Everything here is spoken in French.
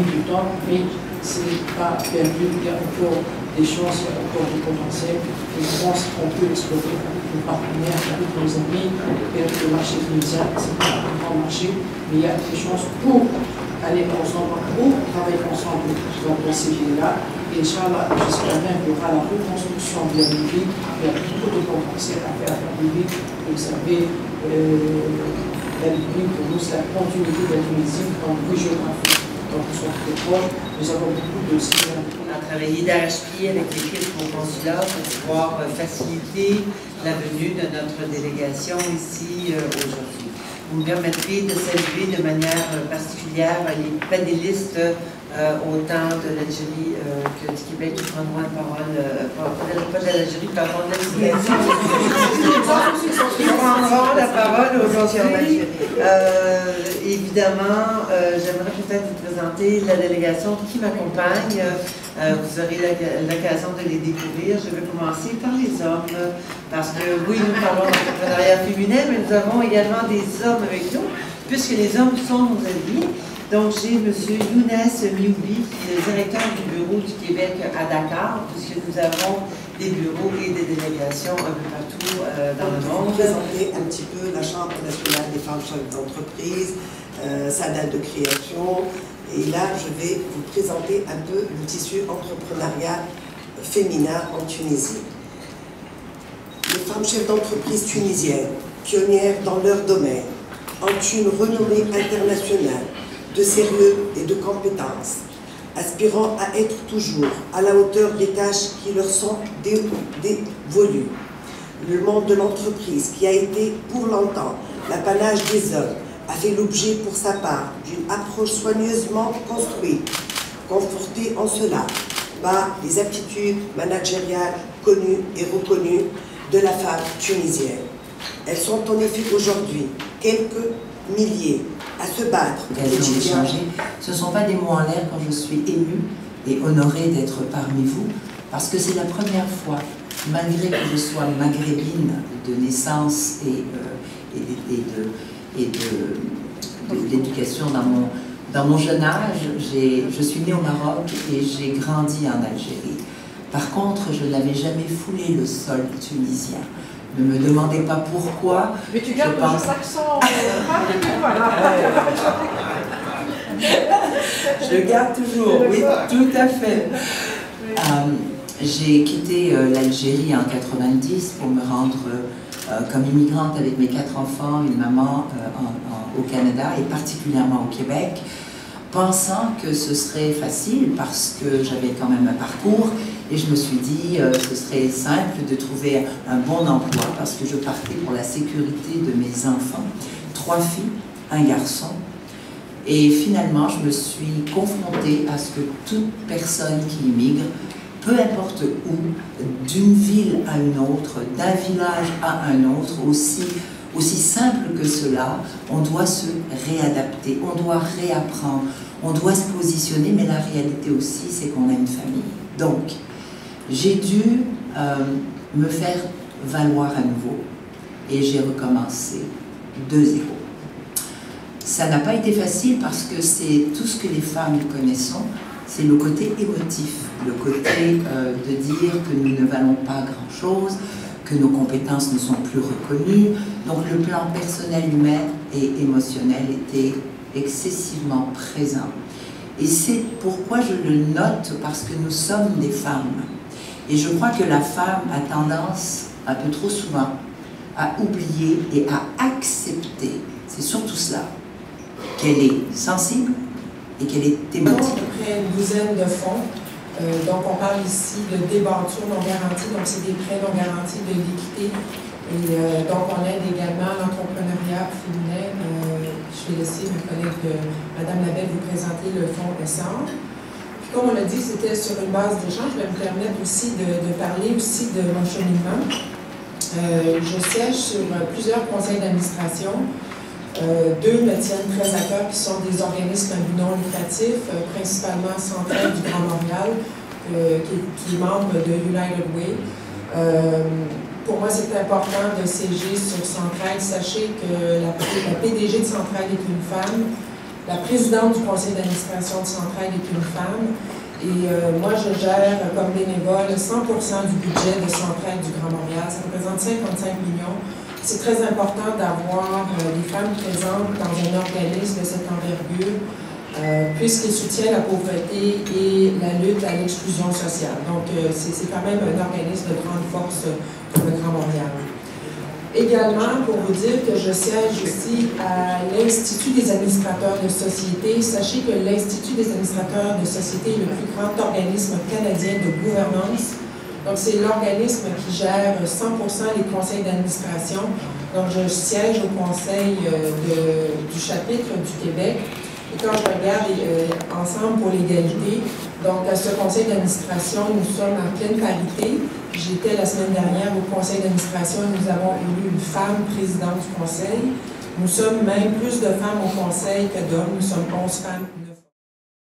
du temps, mais c'est pas perdu. Il y a encore des chances, il y a encore du potentiel. Et je pense qu'on peut explorer avec nos partenaires, avec nos amis. Et le marché tunisien, c'est pas un grand marché, mais il y a des chances pour aller ensemble, pour travailler ensemble dans ces pays-là. Et Inch'Allah, j'espère bien qu'il y aura la reconstruction de la Libye. Il y a beaucoup de potentiel à faire à la Libye. Vous savez, la Libye, pour nous, c'est la continuité de la Tunisie dans le géographique. Donc, nous sommes très proches. Nous avons beaucoup de similarités. On a travaillé d'arrache-pied avec l'équipe au consulat pour pouvoir faciliter la venue de notre délégation ici aujourd'hui. Vous me permettrez de saluer de manière particulière les panélistes autant de l'Algérie que du Québec qui prendront la parole, pas de l'Algérie, pardon, de la qui prendront la parole aujourd'hui en Algérie. Évidemment, j'aimerais peut-être vous présenter la délégation qui m'accompagne. Vous aurez l'occasion de les découvrir. Je vais commencer par les hommes, parce que oui, nous parlons d'entrepreneuriat féminin, mais nous avons également des hommes avec nous, puisque les hommes sont nos alliés. Donc, j'ai M. Younes Mioubi, qui est le directeur du bureau du Québec à Dakar, puisque nous avons des bureaux et des délégations un peu partout dans le monde. Pour présenter un petit peu la Chambre nationale des femmes chefs d'entreprise, sa date de création. Et là, je vais vous présenter un peu le tissu entrepreneuriat féminin en Tunisie. Les femmes chefs d'entreprise tunisiennes, pionnières dans leur domaine, ont une renommée internationale de sérieux et de compétences, aspirant à être toujours à la hauteur des tâches qui leur sont dévolues. Le monde de l'entreprise, qui a été pour longtemps l'apanage des hommes, a fait l'objet pour sa part d'une approche soigneusement construite, confortée en cela par les aptitudes managériales connues et reconnues de la femme tunisienne. Elles sont en effet aujourd'hui quelques milliers à se battre. Ce ne sont pas des mots en l'air quand je suis émue et honorée d'être parmi vous, parce que c'est la première fois, malgré que je sois maghrébine de naissance et de l'éducation dans mon jeune âge, je suis née au Maroc et j'ai grandi en Algérie. Par contre, je n'avais jamais foulé le sol tunisien. Ne me demandez pas pourquoi. Mais tu gardes le juste accent. Je le garde toujours, oui, tout à fait. J'ai quitté l'Algérie en 90 pour me rendre comme immigrante avec mes 4 enfants, une maman au Canada et particulièrement au Québec, pensant que ce serait facile parce que j'avais quand même un parcours et je me suis dit ce serait simple de trouver un bon emploi parce que je partais pour la sécurité de mes enfants. 3 filles, 1 garçon. Et finalement, je me suis confrontée à ce que toute personne qui immigre, peu importe où, d'une ville à une autre, d'un village à un autre, aussi simple que cela, on doit se réadapter, on doit réapprendre, on doit se positionner, mais la réalité aussi, c'est qu'on a une famille. Donc, j'ai dû me faire valoir à nouveau et j'ai recommencé de zéro. Ça n'a pas été facile parce que c'est tout ce que les femmes connaissons, c'est le côté émotif, le côté de dire que nous ne valons pas grand-chose, que nos compétences ne sont plus reconnues. Donc le plan personnel, humain et émotionnel était excessivement présent. Et c'est pourquoi je le note, parce que nous sommes des femmes. Et je crois que la femme a tendance, un peu trop souvent, à oublier et à accepter, c'est surtout cela, qu'elle est sensible et qu'elle est émotive. À peu près une douzaine de fonds. Donc on parle ici de débentures non garanties, donc c'est des prêts non garantis de liquidité. Et donc on aide également l'entrepreneuriat féminin. Je vais laisser ma collègue Mme Labelle vous présenter le fonds Essor. Puis comme on l'a dit, c'était sur une base d'échange. Je vais me permettre aussi de parler aussi de mon cheminement. Je siège sur plusieurs conseils d'administration. 2 me tiennent très à cœur, qui sont des organismes non lucratifs, principalement Centraide du Grand Montréal, qui est membre de United Way. Pour moi, c'est important de siéger sur Centraide. Sachez que la PDG de Centraide est une femme. La présidente du conseil d'administration de Centraide est une femme. Et moi, je gère comme bénévole 100% du budget de Centraide du Grand Montréal. Ça représente 55 millions. C'est très important d'avoir des femmes présentes dans un organisme de cette envergure, puisqu'il soutient la pauvreté et la lutte à l'exclusion sociale. Donc, c'est quand même un organisme de grande force pour le Grand Montréal. Également, pour vous dire que je siège ici à l'Institut des administrateurs de société. Sachez que l'Institut des administrateurs de société est le plus grand organisme canadien de gouvernance. Donc, c'est l'organisme qui gère 100% les conseils d'administration. Donc, je siège au conseil du chapitre du Québec. Et quand je regarde Ensemble pour l'égalité, donc à ce conseil d'administration, nous sommes en pleine parité. J'étais la semaine dernière au conseil d'administration et nous avons élu une femme présidente du conseil. Nous sommes même plus de femmes au conseil que d'hommes. Nous sommes 11 femmes.